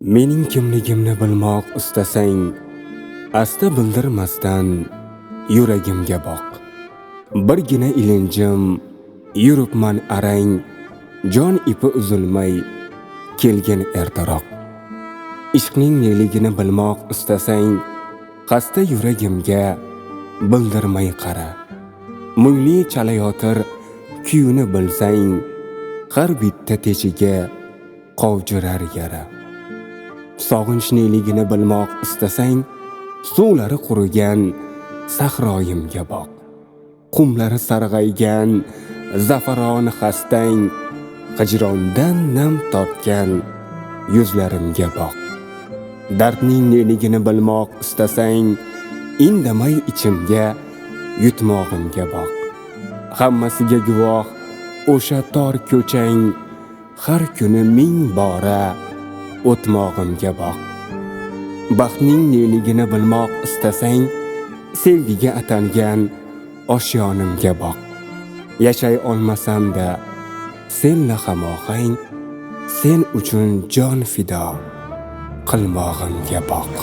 Mening kimligimni bilmoq istasang, asta bildirmasdan yuragimga boq. Birgina ilinjim yuribman arang, jon ipi uzilmay kelgin ertaroq. Ishqning neligini bilmoq istasang, qasda yuragimga bildirmay qara. Mungli chalayotir kuyini bilsang, har bitta teshiga qovjirar yara. Sog'inch neligini bilmoq istasang, suvlari qurigan sahroyimga boq. Qumlari sarg'aygan zafaron xastang, hijrondan nam tortgan yuzlarimga boq. Dardning neligini bilmoq istasang, indamay ichimga yutmog'imga boq. Hammasiga guvoh o'sha tor ko'chang, har kuni ming bora o'tmog'imga boq. Baxtning neligini bilmoq istasang, sevgiga atalgan oshiyonimga boq. Yashay olmasam-da senla hamohang, sen uchun jon fido qilmog'imga boq.